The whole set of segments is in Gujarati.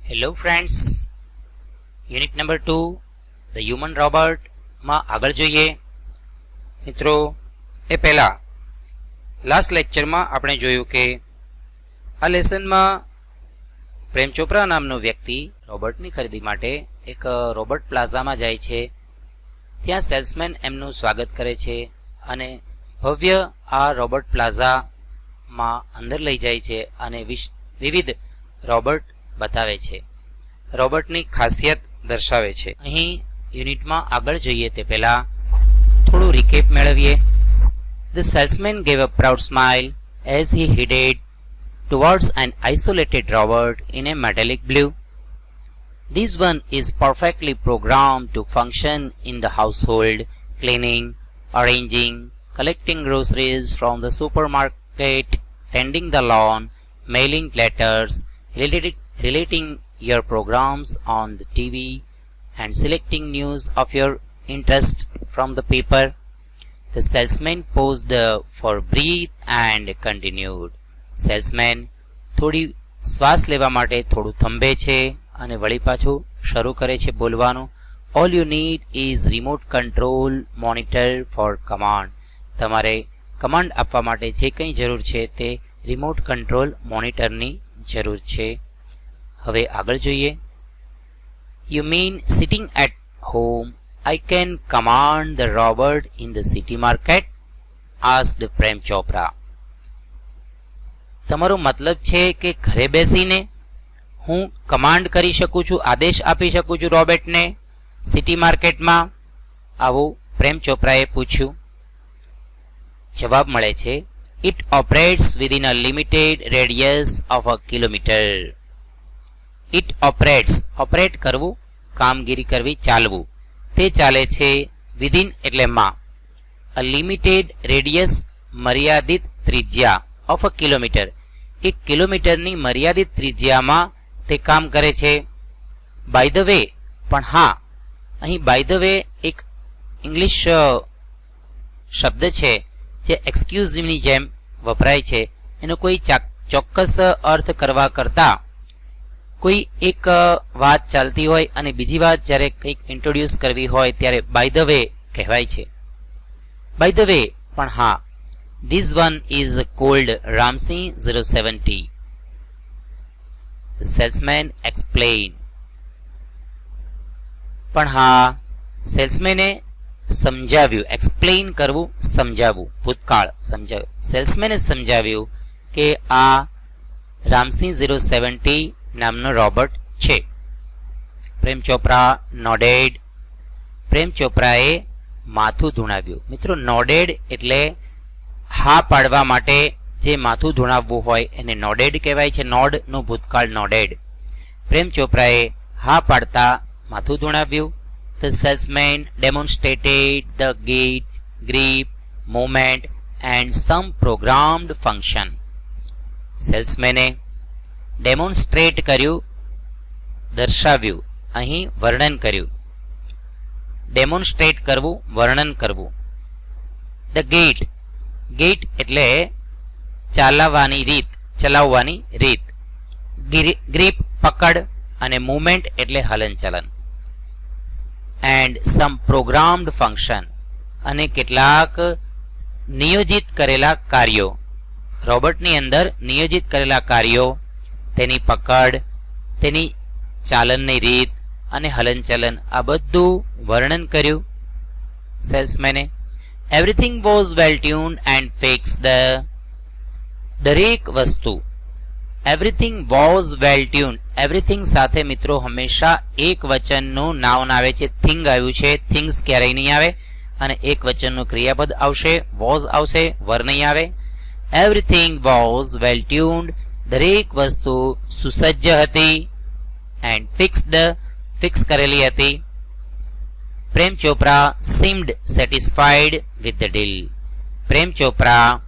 Hello friends, unit number 2 the human robot માં આગળ જોઈએ. મિત્રો, એ પહેલા લાસ્ટ લેક્ચરમાં આપણે જોયું કે આ લેસનમાં પ્રેમ ચોપરા નામનો વ્યક્તિ રોબોટની ખરીદી માટે એક રોબોટ પ્લાઝામાં જાય છે. ત્યાં સેલ્સમેન એમનું સ્વાગત કરે છે અને ભવ્ય આ રોબોટ પ્લાઝામાં અંદર લઈ જાય છે અને વિવિધ રોબોટ બતાવે છે, રોબોટની ખાસિયત દર્શાવે છે. અહીં યુનિટમાં આગળ જોઈએ તે પહેલા થોડું રિકેપ મેળવીએ. The salesman gave a proud smile as he headed towards an isolated robot in a metallic blue. This one is perfectly programmed to function in the household, cleaning, arranging, collecting groceries from the supermarket, tending the lawn, mailing letters, relating your programs on the TV, and selecting news of your interest from the paper. The salesman paused for breath and continued. Salesman થોડી શ્વાસ લેવા માટે થોડું થંભે છે અને વળી પાછું શરૂ કરે છે બોલવાનું. All you need is remote control monitor for command. તમારે કમાન્ડ આપવા માટે જે કંઈ જરૂર છે તે રિમોટ કંટ્રોલ મોનિટરની જરૂર છે. હવે આગળ જોઈએ. You mean sitting at home I can command the robot in the city market? Asked Prem Chopra. તમારો મતલબ છે કે ઘરે બેસીને હું કમાન્ડ કરી શકું છું, આદેશ આપી શકું છું રોબોટને સિટી માર્કેટમાં? આવું પ્રેમ ચોપરાએ પૂછ્યું. જવાબ મળે છે, It operates within a limited radius of a kilometer. It operates, operate કરવું, કામગીરી કરવી, ચાલવું. તે ચાલે છે વિધિન એટલે માં, અ લિમિટેડ રેડિયસ મર્યાદિત ત્રિજ્યા, ઓફ અ કિલોમીટર, એક કિલોમીટરની મર્યાદિત ત્રિજ્યામાં તે કામ કરે છે. બાય ધ વે, પણ હા, અહીં બાય ધ વે એક ઇંગ્લિશ શબ્દ છે જે એક્સક્યુઝની જેમ વપરાય છે. એનો કોઈ ચોક્કસ અર્થ કરવા કરતાં કોઈ એક વાત ચાલતી હોય અને બીજી વાત જ્યારે કંઈક ઇન્ટ્રોડ્યુસ કરવી હોય ત્યારે બાય ધ વે કહેવાય છે. બાય ધ વે, પણ હા, this one is called Ramsi 070. The salesman explained. પણ હા, સેલ્સમેને સમજાવ્યું. એક્સપ્લેઇન કરવું, સમજાવવું, ભૂતકાળ સમજાવ્યું. સેલ્સમેને સમજાવ્યું કે આ રામસી 070 નામનો રોબોટ છે. પ્રેમ ચોપરા નોડેડ. પ્રેમ ચોપરાએ માથું ધૂણાવ્યું. મિત્રો, નોડેડ એટલે હા પાડવા માટે જે માથું ધૂણાવવું હોય એને નોડેડ કહેવાય છે. નોડનું ભૂતકાળ નોડેડ. પ્રેમ ચોપરાએ હા પાડતા માથું ધૂણાવ્યું. The salesman demonstrated the gait, grip, movement and some programmed function. સેલ્સમેને ડેમોન્સ્ટ્રેટ કર્યું, દર્શાવ્યું, અહીં વર્ણન કર્યું. ડેમોન્સ્ટ્રેટ કરવું, વર્ણન કરવું. ધ ગેટ, ગેટ એટલે ચાલવાની રીત, ચલાવવાની રીત. ગ્રીપ પકડ અને મૂવમેન્ટ એટલે હલનચલન. એન્ડ સમ પ્રોગ્રામ્ડ ફંક્શન અને કેટલાક નિયોજિત કરેલા કાર્યો. રોબોટની અંદર નિયોજિત કરેલા કાર્યો, તેની પકડ, તેની ચાલનની રીત અને હલનચલન, આ બધું વર્ણન કર્યું સેલ્સમેને. Everything was well tuned and fixed. દરેક વસ્તુ, everything was well tuned. Everything સાથે મિત્રો હંમેશા એક વચનનું નાઉન આવે છે. થિંગ આવ્યું છે, થિંગ્સ ક્યારેય નહીં આવે. અને એક વચનનું ક્રિયાપદ આવશે, વોઝ આવશે, વર નહીં આવે. Everything was well tuned. દરેક વસ્તુ સુસજ્જ હતી. એન્ડ ફિક્સ્ડ, ફિક્સ કરેલી હતી. Prem Chopra seemed satisfied with the deal. Prem Chopra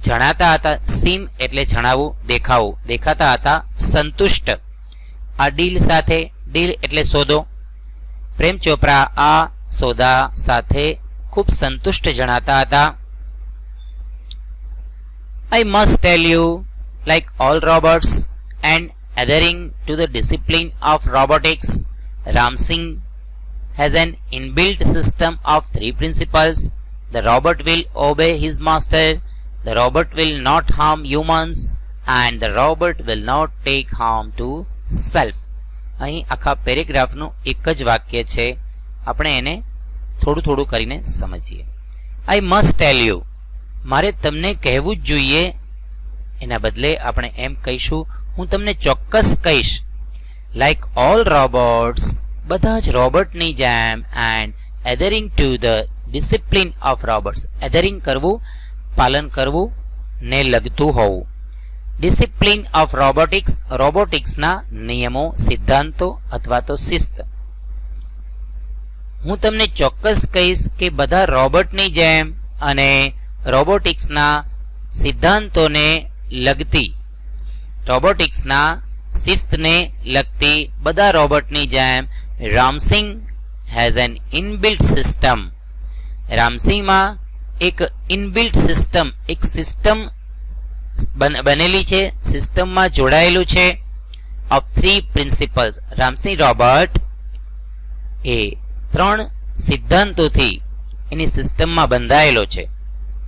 જણાતા હતા, સીમ એટલે જણાવવું, દેખાવું, દેખાતા હતા સંતુષ્ટ આ ડીલ સાથે. ડીલ એટલે સોદો. પ્રેમ ચોપરા આ સોદા સાથે ખૂબ સંતુષ્ટ જણાતા હતા. I must tell you, like all robots and adhering to the discipline of robotics, Ramsing has an inbuilt system of three principles. The robot will obey his master, the robot will not harm humans, and the robot will not take harm to self. અહીં આખા પેરેગ્રાફનું એક જ વાક્ય છે, આપણે એને થોડું થોડું કરીને સમજીએ. આઈ મસ્ટ ટેલ યુ, મારે તમને કહેવું જ જોઈએ, એના બદલે આપણે એમ કહીશું હું તમને ચોક્કસ કહીશ. લાઈક ઓલ રોબોટ્સ, બધા જ રોબોટની જેમ, and adhering to the discipline of robots, adhering કરવું, પાલન કરવું ને લગતું હોવું. ડિસિપ્લિન ઓફ રોબોટિક્સ, રોબોટિક્સના નિયમો, સિદ્ધાંતો અથવા તો શિસ્ત. હું તમને ચોક્કસ કહીશ કે બધા રોબોટની જેમ અને રોબોટિક્સના સિદ્ધાંતોને લગતી, રોબોટિક્સના શિસ્તને લગતી બધા રોબોટની જેમ Ramsingh has an inbuilt system. રામસિંગમાં એક ઇનબિલ્ટ સિસ્ટમ, એક સિસ્ટમ બનેલી છે, સિસ્ટમમાં જોડાયેલું છે, of three principles. Ramsingh robot એ ત્રણ સિદ્ધાંતોથી એની સિસ્ટમમાં બંધાયેલો છે.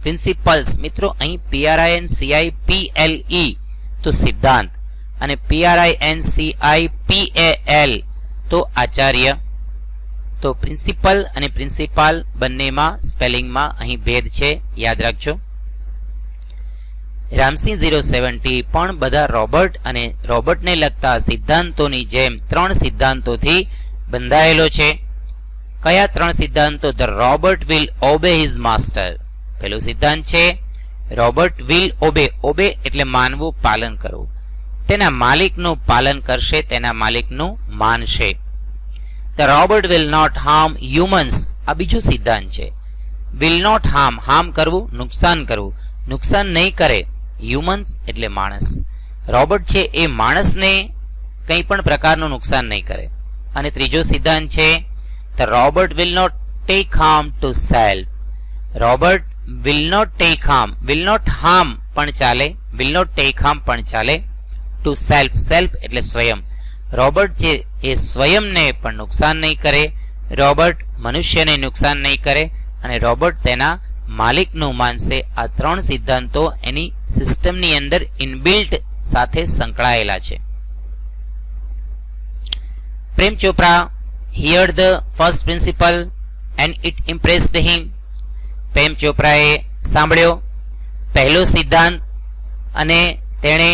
પ્રિન્સિપલ્સ મિત્રો, અહીં PRINCIPLE તો સિદ્ધાંત અને PRINCIPAL તો આચાર્ય. તો પ્રિન્સિપલ અને પ્રિન્સિપાલ બંનેમાં સ્પેલિંગમાં અહીં ભેદ છે, યાદ રાખજો. રામસિંગ 070 પણ બધા રોબોટ અને રોબોટને લગતા સિદ્ધાંતોની જેમ ત્રણ સિદ્ધાંતોથી બંધાયેલો છે. કયા ત્રણ સિદ્ધાંતો? The robot will obey his master. પહેલું સિદ્ધાંત છે રોબોટ વિલ ઓબે. ઓબે એટલે માનવું, પાલન કરવું. તેના માલિકનું પાલન કરશે, તેના માલિકનું માનશે. The robot will not harm humans. આ બીજો સિદ્ધાંત છે. વિલ નોટ હાર્મ, હાર્મ કરવું, નુકસાન કરવું, નુકસાન નહીં કરે. હ્યુમન્સ એટલે માણસ. રોબોટ છે એ માણસને કંઈ પણ પ્રકારનું નુકસાન નહીં કરે. અને ત્રીજો સિદ્ધાંત છે the robot will not take harm to self. Robot will not take harm, will not harm પણ ચાલે, વિલ નોટ ટેક હાર્મ પણ ચાલે, ટુ સેલ્ફ. સેલ્ફ એટલે સ્વયં. રોબોટ છે એ સ્વયંને પણ નુકસાન નહીં કરે, રોબોટ મનુષ્યને નુકસાન નહીં કરે, અને રોબોટ તેના માલિકનું માનશે. આ ત્રણ સિદ્ધાંતો એની સિસ્ટમની અંદર ઇનબિલ્ટ સાથે સંકળાયેલા છે. Prem Chopra heard the first principle and it impressed him. પ્રેમ ચોપરાએ સાંભળ્યો પહેલો સિદ્ધાંત અને તેણે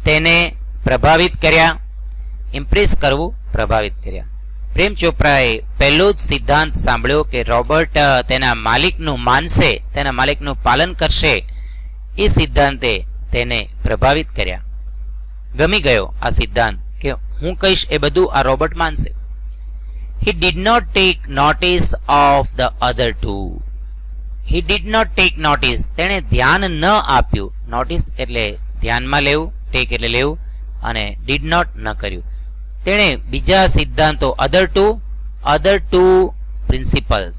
તેને પ્રભાવિત કર્યા. ઇમ્પ્રેસ કરવું, પ્રભાવિત કર્યા. પ્રેમ ચોપરાએ પહેલો જ સિદ્ધાંત સાંભળ્યો કે રોબોટ તેના માલિકનું માનશે, તેના માલિકનું પાલન કરશે. એ સિદ્ધાંતે તેને પ્રભાવિત કર્યા. ગમી ગયો આ સિદ્ધાંત કે હું કહીશ એ બધું આ robot માનશે. He did not take notice of the other two. He did not take notice. તેણે ધ્યાન ન આપ્યું. નોટિસ એટલે ધ્યાનમાં લેવું, ટેક એટલે લેવું, અને did not ન કર્યું. તેણે બીજા સિદ્ધાંતો other two principles,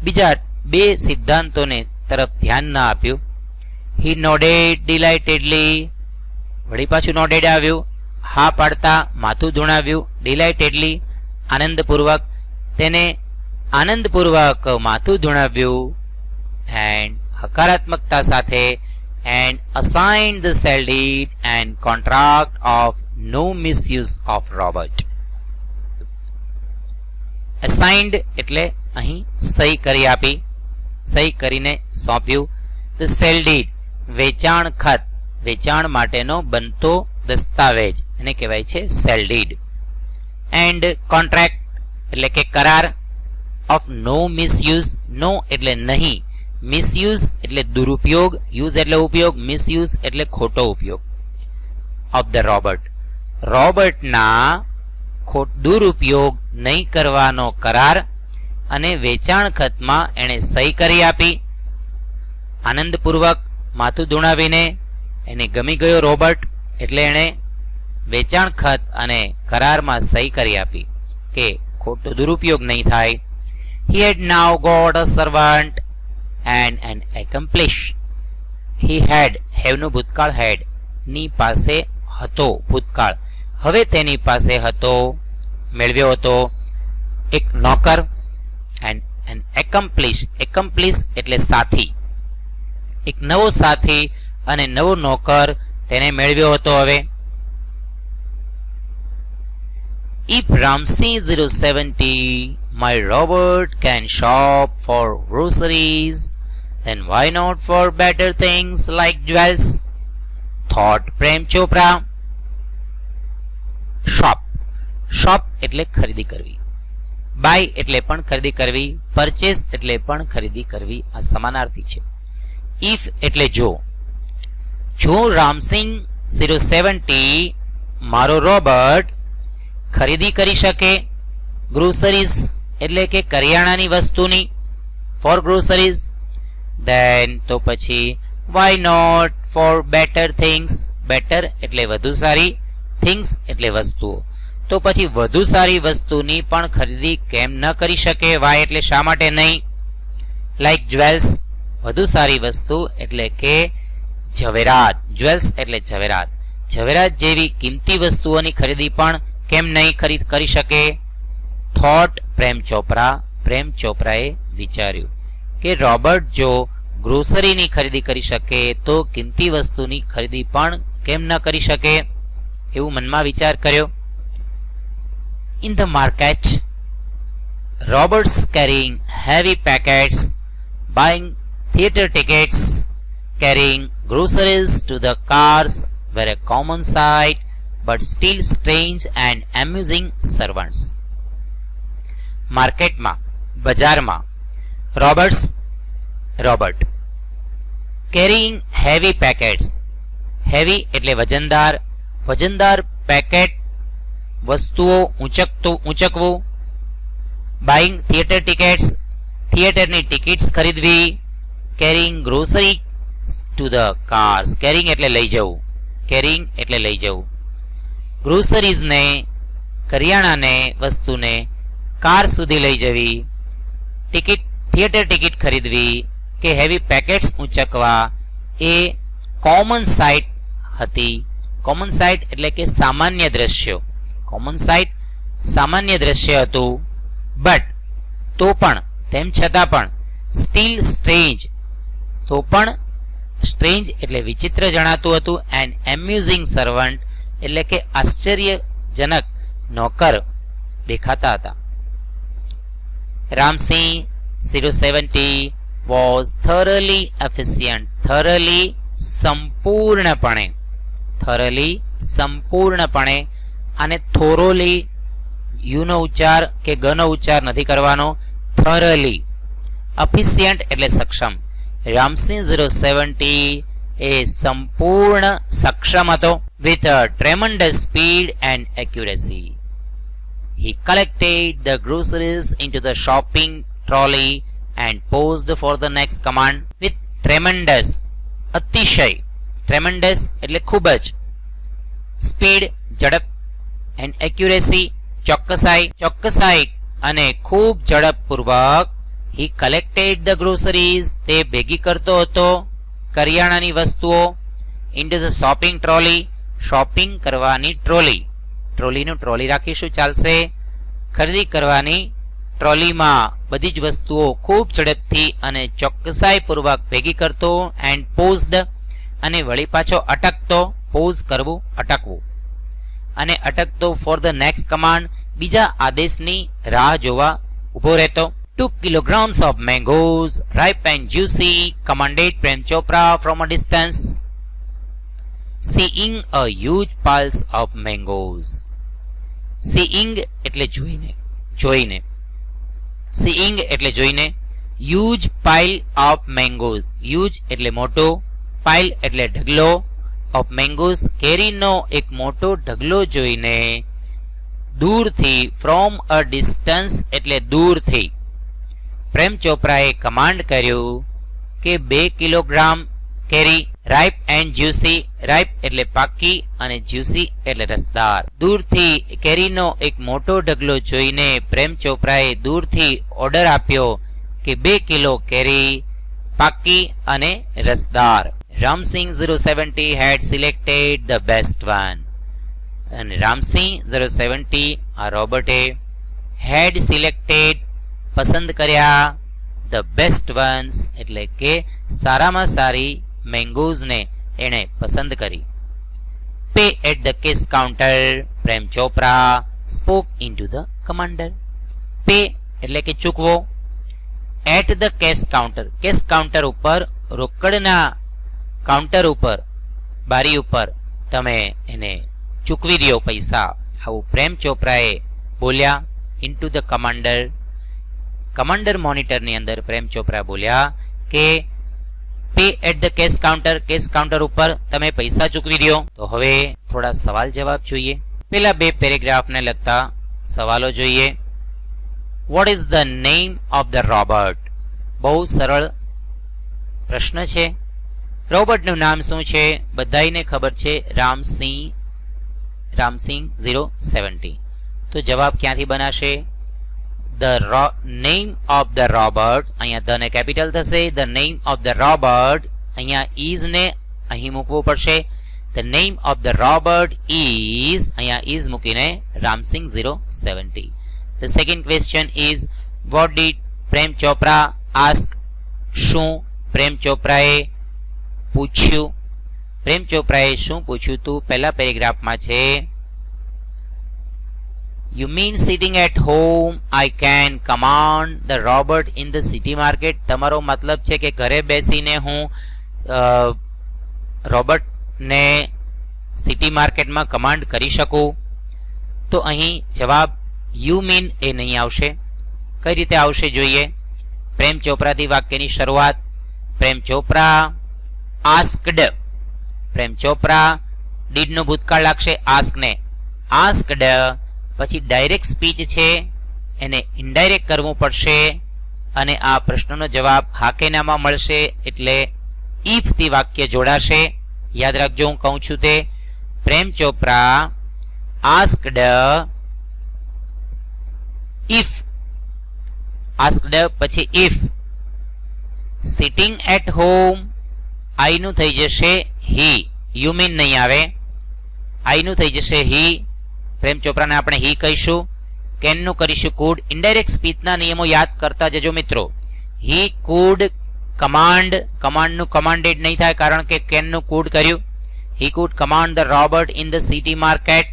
બીજા બે સિદ્ધાંતોને તરફ ધ્યાન ન આપ્યું. He nodded delightedly. વળી પાછું nodded આવ્યું, હા પાડતા માથું ધુણાવ્યું. delightedly આનંદપૂર્વક, તેને આનંદપૂર્વક માથું ધુણાવ્યું. એન્ડ હકારાત્મકતા સાથે, and assigned the sale deed and contract of no misuse of robot. Assigned એટલે અહીં સહી કરી આપી, સહી કરીને સોંપ્યું. ધ સેલ ડીડ વેચાણ ખત, વેચાણ માટેનો બનતો દસ્તાવેજ, એને કહેવાય છે સેલ ડીડ. એન્ડ કોન્ટ્રાક્ટ એટલે કે કરાર. ઓફ નો મિસયુઝ, નો એટલે નહીં, મિસયુઝ એટલે દુરુપયોગ, યુઝ એટલે ઉપયોગ, મિસયુઝ એટલે ખોટો ઉપયોગ. ઓફ ધ રોબોટ, રોબોટના દુરુપયોગ નહીં કરવાનો કરાર. અને વેચાણ ખતમાં એણે સહી કરી આપી. આનંદપૂર્વક માથું ધુણાવીને એને ગમી ગયો રોબોટ, એટલે એણે વેચાણ ખત અને કરારમાં સહી કરી આપી કે ખોટો દુરુપયોગ નહીં થાય. He had now got a servant and an accomplice. He had, have નું ભૂતકાળ had, ની પાસે હતો ભૂતકાળ, હવે તેની પાસે હતો, મેળવ્યો હતો એક નોકર એન્ડ એન એક્મ્પ્લિશ એટલે સાથી, એક નવો સાથી અને નવો નોકર તેને મેળવ્યો હતો. હવે if Ramsey 070 my Robert can shop for groceries, then why not for better things like jewels, thought Prem Chopra. Shop એટલે ખરીદી કરવી, બાય એટલે પણ ખરીદી કરવી, પરચેસ એટલે પણ ખરીદી કરવી, આ સમાનાર્થી છે. ઇફ એટલે જો રામસિંગ 070 મારો રોબર્ટ ખરીદી કરી શકે, ગ્રોસરીઝ એટલે કે કરિયાણાની વસ્તુની, ફોર ગ્રોસરીઝ, ધેન તો પછી why not for better things, better એટલે વધુ સારી, થિંગ્સ એટલે વસ્તુઓ, તો પછી વધુ સારી વસ્તુની પણ ખરીદી કેમ ન કરી શકે, વાય એટલે શા માટે નહીં, લાઈક જ્વેલ્સ વધુ સારી વસ્તુ એટલે કે ઝવેરાત, જ્વેલ્સ એટલે ઝવેરાત, ઝવેરાત જેવી કિંમતી વસ્તુઓની ખરીદી પણ કેમ નહીં કરી શકે. થોટ પ્રેમ ચોપરાએ વિચાર્યું કે રોબર્ટ જો ગ્રોસરીની ખરીદી કરી શકે તો કિંમતી વસ્તુની ખરીદી પણ કેમ ન કરી શકે, એવું મનમાં વિચાર કર્યો. In the market, Roberts carrying heavy packets, buying theatre tickets, carrying groceries to the cars were a common sight, but still strange and amusing servants. માર્કેટમાં, બજારમાં robot carrying heavy packets, heavy એટલે વજનદાર પેકેટ વસ્તુઓ ઊંચકવું, બાઇંગ થિયેટર ટિકિટ્સ, થિયેટરની ટિકિટ્સ ખરીદવી, carrying grocery to the cars, carrying એટલે લઈ જવું, ગ્રોસરીઝને કરિયાણાને વસ્તુને કાર સુધી લઈ જવી, થિયેટર ટિકિટ ખરીદવી કે હેવી પેકેટ્સ ઊંચકવા એ કોમન સાઇટ હતી. કોમન સાઇટ એટલે કે સામાન્ય દ્રશ્યો, કોમન સાઇટ સામાન્ય દ્રશ્ય હતું. બટ તો પણ, તેમ છતાં પણ, સ્ટીલ સ્ટ્રેન્જ, તો પણ સ્ટ્રેન્જ એટલે વિચિત્ર જણાતું હતું, એન્ડ એમ્યુઝિંગ સર્વન્ટ એટલે કે આશ્ચર્યજનક નોકર દેખાતા હતા. રામસિંહ 070 was thoroughly efficient, સંપૂર્ણપણે, અને થોરોલી યુનો ઉચ્ચાર કે ગનો ઉચ્ચાર નથી કરવાનો, thoroughly, efficient એટલે સક્ષમ. રામસિંહ 070 એ સંપૂર્ણ સક્ષમ હતો. with a tremendous speed and accuracy he collected the groceries into the shopping trolley and paused for the next command. with tremendous અતિશય, tremendous એટલે ખૂબ જ, સ્પીડ ઝડપ, and accuracy ચોકસાઈ અને ખૂબ ઝડપપૂર્વક he collected the groceries તે ભેગી કરતો હતો કરિયાણાની વસ્તુઓ, into the shopping trolley shopping કરવાની ટ્રોલીનું ટ્રોલી રાખીશું ચાલશે, ખરીદી કરવાની ટ્રોલીમાં બધી જ વસ્તુઓ ખૂબ ઝડપથી અને ચોકસાઈપૂર્વક ભેગી કરતો, એન્ડ પોઝડ અને વળી પાછો અટકતો, પોઝ કરવું અટકવું, અને અટકતો ફોર ધ નેક્સ્ટ કમાન્ડ બીજા આદેશની રાહ જોવા ઊભો રહેતો. 2 kilograms of mangoes, ripe and juicy, commanded Prem Chopra from a distance. Seeing a huge piles of mangoes. Seeing એટલે જોઈને. Seeing એટલે જોઈને. Huge pile of mangoes. Huge એટલે મોટો, pile એટલે ઢગલો, of mangoes કેરીનો એક મોટો ઢગલો જોઈને દૂરથી, from a distance એટલે દૂરથી, પ્રેમ ચોપરાએ કમાન્ડ કર્યું કે 2 kilogram carry, ripe and juicy, ripe એટલે પાકી અને જ્યુસી એટલે રસદાર. દૂરથી કેરીનો એક મોટો ઢગલો જોઈને પ્રેમ ચોપરાએ દૂરથી ઓર્ડર આપ્યો કે 2 કિલો કેરી, પાકી અને રસદાર. Ramsinh 070 had selected the best one. અને રામસિંહ 070 આ રોબર્ટે હેડ સિલેક્ટેડ પસંદ કર્યા ધ બેસ્ટ વન્સ એટલે કે સારામાં સારી મેંગોઝને એણે પસંદ કરી. Pay at the cash counter Prem Chopra spoke into the commander. Pay એટલે કે ચૂકવો. એટ ધ કેસ કાઉન્ટર ઉપર રોકડના કાઉન્ટર ઉપર બારી ઉપર તમે એને ચૂકવી દો પૈસા, આવું પ્રેમ ચોપરાએ બોલ્યા. ઇન્ટુ ધ કમાન્ડર, કમાન્ડર મોનિટરની અંદર પ્રેમ ચોપરા બોલ્યા કે pay at the cash counter ઉપર તમે પૈસા ચૂકવી દો. તો હવે થોડા સવાલ જવાબ જોઈએ. પેલા બે પેરેગ્રાફને લગતા સવાલો જોઈએ. What is the name of the robot? બહુ સરળ પ્રશ્ન છે. રોબર્ટનું નામ શું છે? બધાઈને ખબર છે, રામસિંહ 070. તો જવાબ ક્યાંથી બનાશે? The name of the robot, અહીંયા ધ ને કેપિટલ થશે. The name of the robot, અહીંયા ઇઝ ને અહીં મૂકવું પડશે. The name of the robot is, અહીંયા ઇઝ મૂકીને Ramsingh 070. The second question is what did Prem Chopra ask? શું પ્રેમ ચોપરાએ પૂછ્યું? પ્રેમ ચોપરાએ શું પૂછ્યું તું પહેલા પેરેગ્રાફમાં છે. You mean sitting at home I can command the Robert in the city market? તમારો મતલબ છે કે ઘરે બેસીને હું રોબર્ટને સિટી માર્કેટમાં કમાન્ડ કરી શકું? તો અહીં જવાબ યુ મીન એ નહીં આવશે. કઈ રીતે આવશે જોઈએ. પ્રેમ ચોપરાથી વાક્યની શરૂઆત. પ્રેમ ચોપરા આસ્કડ, પ્રેમ ચોપરા ડીડનું ભૂતકાળ લાગશે આસ્કને. આસ્કડ પછી ડાયરેક્ટ સ્પીચ છે, એને ઇનડાયરેક્ટ કરવું પડશે અને આ પ્રશ્નનો જવાબ હા કે નામાં મળશે. એટલે ઇફ થી વાક્ય જોડાશે. યાદ રાખજો હું કહું છું તે. પ્રેમ ચોપરા આસ્કડ ઇફ, આસ્કડ પછી ઇફ. સિટિંગ એટ હોમ આઈ નું થઈ જશે હી, યુ મીન નહીં આવે. આઈ નું થઈ જશે હી. પ્રેમ ચોપરાને આપણે હી કહીશું. કેનનું કરીશું કુડ. ઇનડાયરેક્ટ સ્પીચના નિયમો યાદ કરતા જજો મિત્રો. હી કુડ કમાન્ડ, કમાન્ડનું કમાન્ડેડ નહીં થાય કારણ કે કેનનું કુડ કર્યું. He could command the robot in the city market.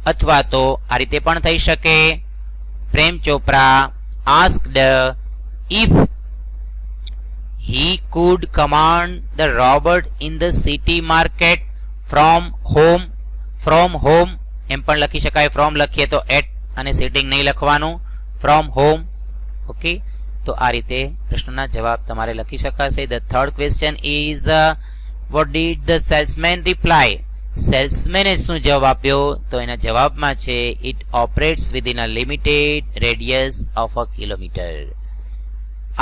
અથવા તો આ રીતે પણ થઈ શકે. Prem Chopra asked if he could command the Robert in the city market from home. from home એમ પણ લખી શકાય. from લખીએ તો એટ અને સિટિંગ નહીં લખવાનું. from home. ઓકે, તો આ રીતે પ્રશ્નના જવાબ તમારે લખી શકાશે. The third question is what did the salesman reply? સેલ્સમેને શું જવાબ આપ્યો? તો એના જવાબમાં છે it operates within a limited radius of a kilometre.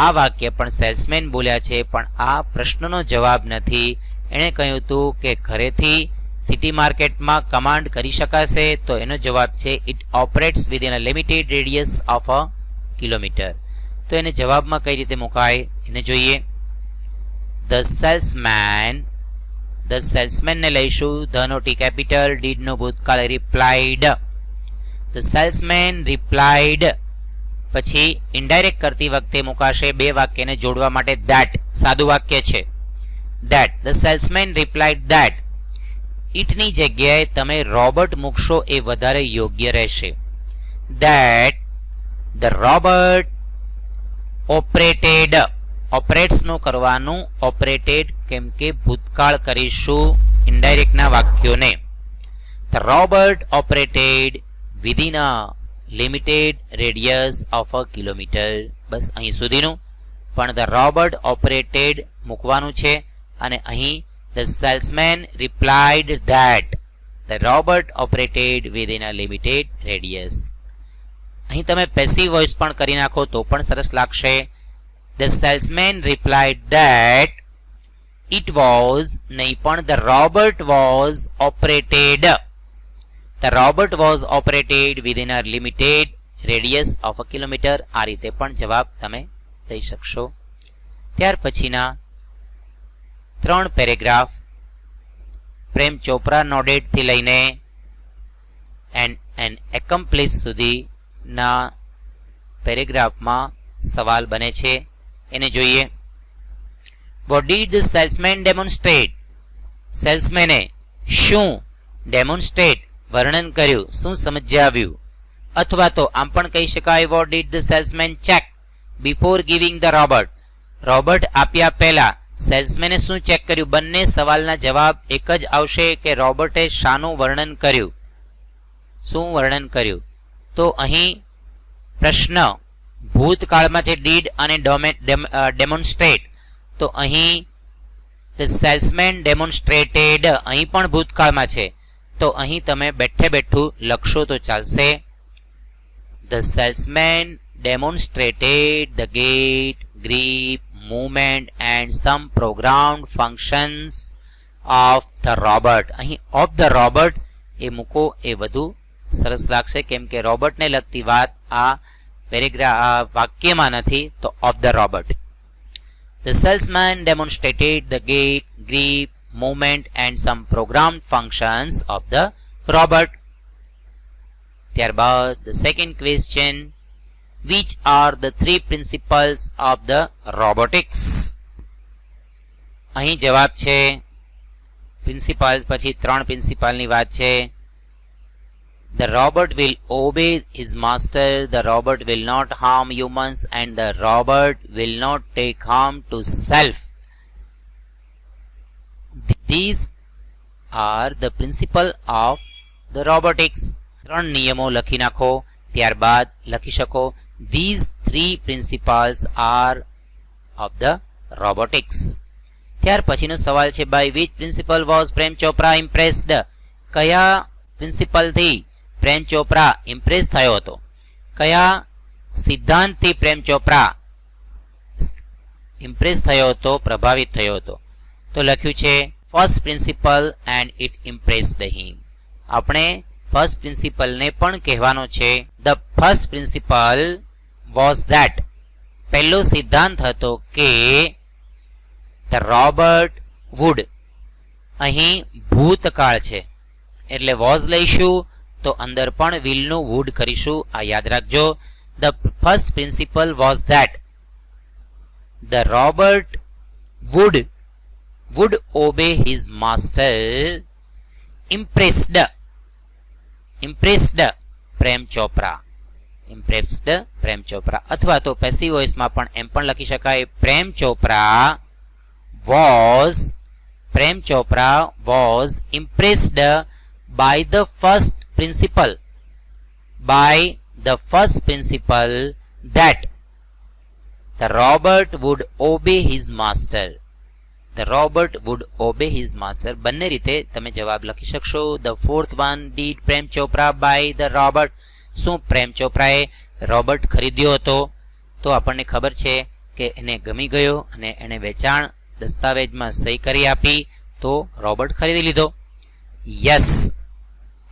આ વાક્ય પણ સેલ્સમેન બોલ્યા છે, પણ આ પ્રશ્નનો જવાબ નથી. એણે કહ્યું હતું કે ઘરેથી સિટી માર્કેટમાં કમાન્ડ કરી શકાશે. તો એનો જવાબ છે it operates within a limited radius of a kilometre. તો એને જવાબમાં કઈ રીતે મુકાય એને જોઈએ. ધ સેલ્સમેનને લઈશું. ધ નો ટી કેપિટલ, ડીડ નો ભૂતકાળ, રિપ્લાઇડ. ધ સેલ્સમેન રિપ્લાઇડ પછી ઇનડાયરેક્ટ કરતી વખતે મુકાશે બે વાક્યને જોડવા માટે ધેટ. સાદું વાક્ય છે that. The salesman replied that. ઇટની જગ્યાએ તમે રોબર્ટ મૂકશો એ વધારે યોગ્ય રહેશે. That the robot operated. Operates નું કરવાનું ઓપરેટેડ, કેમ કે ભૂતકાળ કરીશું ઇનડાયરેક્ટના વાક્યોને. The robot operated within a limited radius of a kilometre. બસ અહીં સુધીનું. પણ ધ રોબર્ટ ઓપરેટેડ મૂકવાનું છે અને અહીં the salesman replied that the robot operated within a limited radius. અહીં તમે પેસિવ વોઇસ પણ કરી નાખો તો પણ સરસ લાગશે. The salesman replied that it was નહીં પણ the robot was operated. The Robert was operated within a limited radius of a kilometer. આ રીતે પણ જવાબ તમે દઈ શકશો. ત્યાર પછીના 3 પેરેગ્રાફ પ્રેમ ચોપરા નોડેડ થી લઈને એન્ડ એકમ્પ્લિશ સુધીના પેરેગ્રાફમાં સવાલ બને છે, એને જોઈએ. What did the salesman demonstrate? સેલ્સમેને શું ડેમોન્સ્ટ્રેટ વર્ણન કર્યું, શું સમજાવ્યું? અથવા તો આમ પણ કહી શકાય, what did the salesman check before giving the robot? Robot આપ્યા પહેલા સેલ્સમેને શું ચેક કર્યું? બંને સવાલના જવાબ એક જ આવશે કે રોબર્ટે શાનું વર્ણન કર્યું, શું વર્ણન કર્યું. તો અહીં પ્રશ્ન ભૂતકાળમાં છે ડીડ અને ડેમોન્સ્ટ્રેટ, તો અહીં ધ સેલ્સમેન ડેમોન્સ્ટ્રેટેડ અહીં પણ ભૂતકાળમાં છે, તો અહીં તમે બેઠે બેઠું લખશો તો ચાલશે. The salesman demonstrated the gait, grip, movement and some programmed functions of the robot. અહીં of the robot એ મૂકો એ વધુ સરસ લાગશે, કેમ કે રોબોટને લગતી વાત આ વાક્યમાં નથી, તો of the robot. The salesman demonstrated the gait, grip, movement and some programmed functions of the robot. ત્યારબાદ the second question, which are the three principles of the robotics? અહીં જવાબ છે પ્રિન્સિપલ, પછી ત્રણ પ્રિન્સિપલની વાત છે. The robot will obey his master, the robot will not harm humans and the robot will not take harm to self. These are the principle of the robotics. ત્રણ નિયમો લખી નાખો, ત્યારબાદ લખી શકો these three principles are of the robotics. ત્યાર પછીનો સવાલ છે, by which principle was Prem Chopra impressed? કયા પ્રિન્સિપલથી પ્રેમ ચોપરા ઇમ્પ્રેસ થયો હતો, કયા સિદ્ધાંતથી પ્રેમ ચોપરા ઇમ્પ્રેસ થયો હતો, પ્રભાવિત થયો હતો? તો લખ્યું છે first principle and it impressed him. આપણે ફર્સ્ટ પ્રિન્સિપલને પણ કહેવાનો છે. The first principle was that, પહેલો સિદ્ધાંત હતો કે ધ રોબર્ટ વુડ, અહીં ભૂતકાળ છે એટલે વોઝ લઈશું તો અંદર પણ વિલનું વુડ કરીશું, આ યાદ રાખજો. The first principle was that the robot would obey his master, impressed Prem Chopra, impressed Prem Chopra. અથવા તો પેસિવ વોઇસમાં પણ એમ પણ લખી શકાય, Prem Chopra was impressed by the first principle that the robot would obey his master. The robot would obey his master. બંને રીતે તમે જવાબ લખી શકશો. The fourth one, did Prem Chopra by the robot? શું પ્રેમ ચોપરાએ રોબોટ ખરીદ્યો હતો? તો આપણને ખબર છે કે એને ગમી ગયો અને એને વેચાણ દસ્તાવેજમાં સહી કરી આપી, તો રોબોટ ખરીદી લીધો. યસ,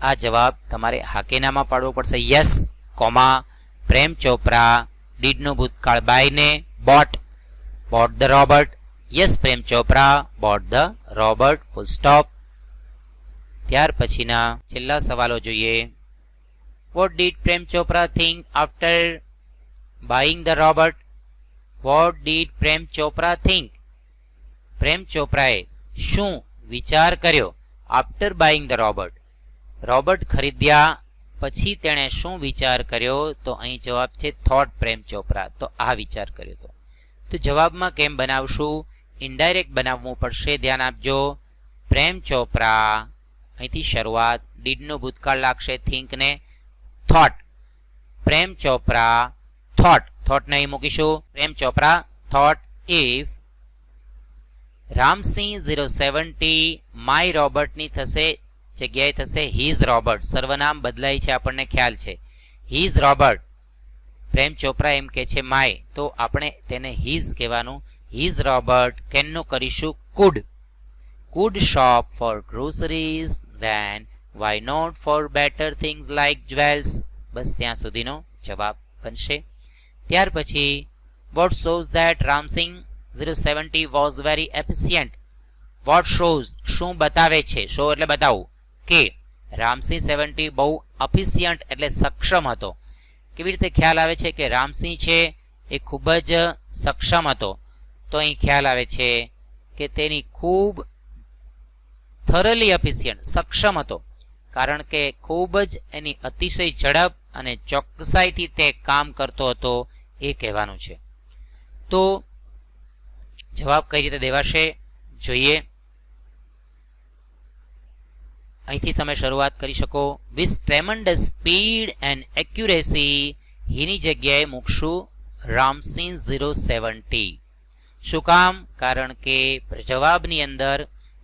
આ જવાબ તમારે હાકેનામાં પાડવો પડશે. યસ, કોમા, પ્રેમ ચોપરા ડીડનો ભૂતકાળ બાયને bought the robot. Yes, Prem Chopra bought the robot, full stop. ત્યાર પછીના છેલ્લા સવાલો જોઈએ. What did Prem Chopra think after buying the robot? What did Prem Chopra think? Prem ચોપરાએ શું વિચાર કર્યો after buying the robot? Robot ખરીદ્યા પછી તેણે શું વિચાર કર્યો? તો અહીં જવાબ છે થોટ પ્રેમ ચોપરા, તો આ વિચાર કર્યો હતો. તો જવાબમાં કેમ બનાવશું? ઇનડાયરેક્ટ બનાવવું પડશે, ધ્યાન આપજો. પ્રેમ ચોપરા, અહીંથી શરૂઆત, ડીડનો ભૂતકાળ લાગશે, થિંકને થોટ. પ્રેમ ચોપરા થોટને અહીં મૂકીશું. Prem Chopra thought if Ramsingh 070 my રોબોટની થશે જગ્યાએ થશે હિઝ રોબોટ. સર્વનામ બદલાય છે, આપણને ખ્યાલ છે. હિઝ રોબોટ, પ્રેમ ચોપરા એમ કે છે માય, તો આપણે તેને હિઝ કહેવાનું. હિઝ રોબોટ કેનનું કરીશું could shop for groceries, then why not for better things like jewels. બસ ત્યાં સુધીનો જવાબ બનશે. ત્યાર પછી what shows that Ramsingh 070 was very efficient. What shows, શું બતાવે છે? શો એટલે બતાવવું, કે રામસિંહ 70 બહુ અફિશિયન્ટ એટલે સક્ષમ હતો. કેવી રીતે ખ્યાલ આવે છે કે રામસિંહ છે એ ખૂબ જ સક્ષમ હતો? તો અહીં ખ્યાલ આવે છે કે તેની ખૂબ થરલી અફિશિયન્ટ સક્ષમ હતો, કારણ કે ખૂબ જ એની અતિશય ઝડપ અને ચોકસાઈથી તે કામ કરતો હતો એ કહેવાનું છે. તો જવાબ કઈ રીતે દેવાશે જોઈએ. અહીંથી તમે શરૂઆત કરી શકો. With tremendous speed and accuracy, હીની જગ્યાએ મૂકશું રામસિંહ 070. શું કામ? કારણ કે જવાબની અંદર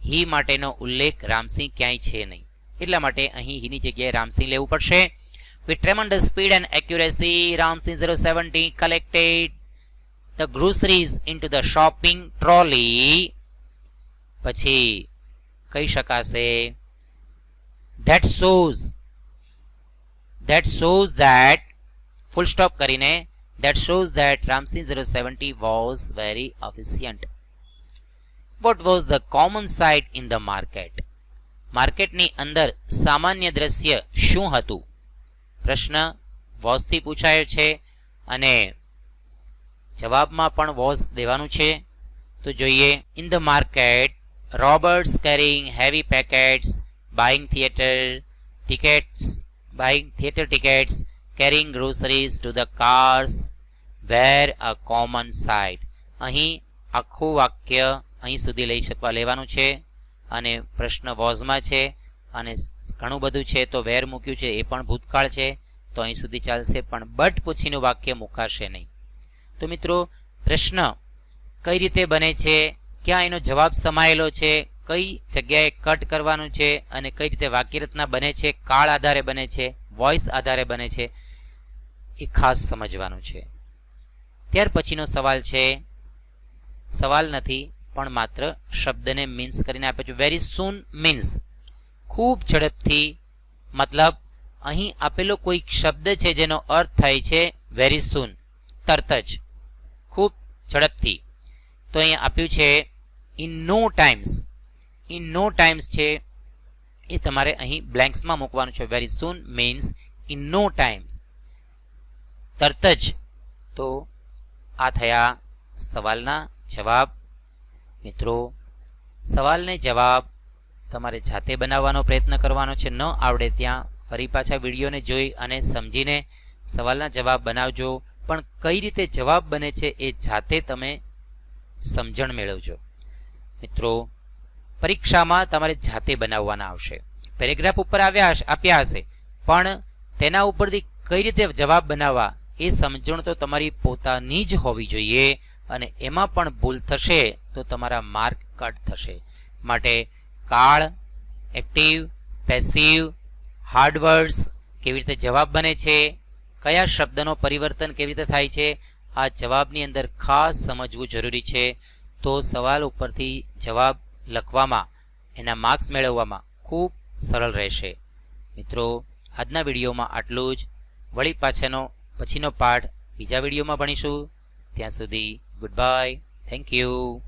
હી માટેનો ઉલ્લેખ રામસિંહ ક્યાંય છે નહીં, એટલા માટે અહીં હીની જગ્યાએ રામસિંહ લેવું પડશે. With tremendous speed and accuracy, Ramsingh 070 collected the groceries into the shopping trolley. પછી કહી શકાશે that shows that full stop કરીને that shows that Ramsing 070 was very efficient. What was the common sight in the market? માર્કેટની અંદર સામાન્ય દ્રશ્ય શું હતું? પ્રશ્ન વોઝથી પૂછાયો છે અને જવાબમાં પણ વોઝ દેવાનું છે. તો જોઈએ. In the market, robots carrying heavy packets, buying theatre tickets, carrying groceries to the cars were a common sight. અહીં આખું વાક્ય અહીં સુધી લેવાનું છે અને પ્રશ્ન વોઝમાં છે અને ઘણું બધું છે તો વેર મૂક્યું છે એ પણ ભૂતકાળ છે, તો અહીં સુધી ચાલશે, પણ બટ પૂછીનું વાક્ય મૂકાશે નહીં. તો મિત્રો, પ્રશ્ન કઈ રીતે બને છે, ક્યાં એનો જવાબ સમાયેલો છે, કઈ જગ્યાએ કટ કરવાનું છે અને કઈ રીતે વાક્યરચના બને છે, કાળ આધારે બને છે, વોઇસ આધારે બને છે, એ ખાસ સમજવાનું છે. ત્યાર પછીનો સવાલ છે, સવાલ નથી પણ માત્ર શબ્દને મીન્સ કરીને આપે છે. વેરી સૂન મીન્સ ખૂબ ઝડપથી, મતલબ અહીં આપેલો કોઈ શબ્દ છે જેનો અર્થ થાય છે વેરી સૂન, તરત જ, ખૂબ ઝડપથી. તો અહીંયા આપ્યું છે in no times. In no times છે એ તમારે અહીં બ્લેન્ક્સમાં મૂકવાનું છે. Very soon means in no times, તરત જ. તો આ થયા સવાલના જવાબ. મિત્રો, સવાલને જવાબ તમારે જાતે બનાવવાનો પ્રયત્ન કરવાનો છે. ન આવડે ત્યાં ફરી પાછા વિડીયોને જોઈ અને સમજીને સવાલના જવાબ બનાવજો, પણ કઈ રીતે જવાબ બને છે એ જાતે તમે સમજણ મેળવજો. મિત્રો, પરીક્ષામાં તમારે જાતે બનાવવાના આવશે. પેરેગ્રાફ ઉપર આપ્યા હશે, પણ તેના ઉપરથી કઈ રીતે જવાબ બનાવવા એ સમજણ તો તમારી પોતાની જ હોવી જોઈએ, અને એમાં પણ ભૂલ થશે તો તમારા માર્ક કટ થશે. માટે કાળ, એક્ટિવ, પેસિવ, હાર્ડવર્ડ્સ કેવી રીતે જવાબ બને છે, કયા શબ્દનો પરિવર્તન કેવી રીતે થાય છે, આ જવાબની અંદર ખાસ સમજવું જરૂરી છે. તો સવાલ ઉપરથી જવાબ લખવામાં, એના માર્ક્સ મેળવવામાં ખૂબ સરળ રહેશે. મિત્રો, આજના વિડીયોમાં આટલું જ. વળી પછીનો પાઠ બીજા વિડીયોમાં ભણીશું. ત્યાં સુધી ગુડ બાય. Thank you.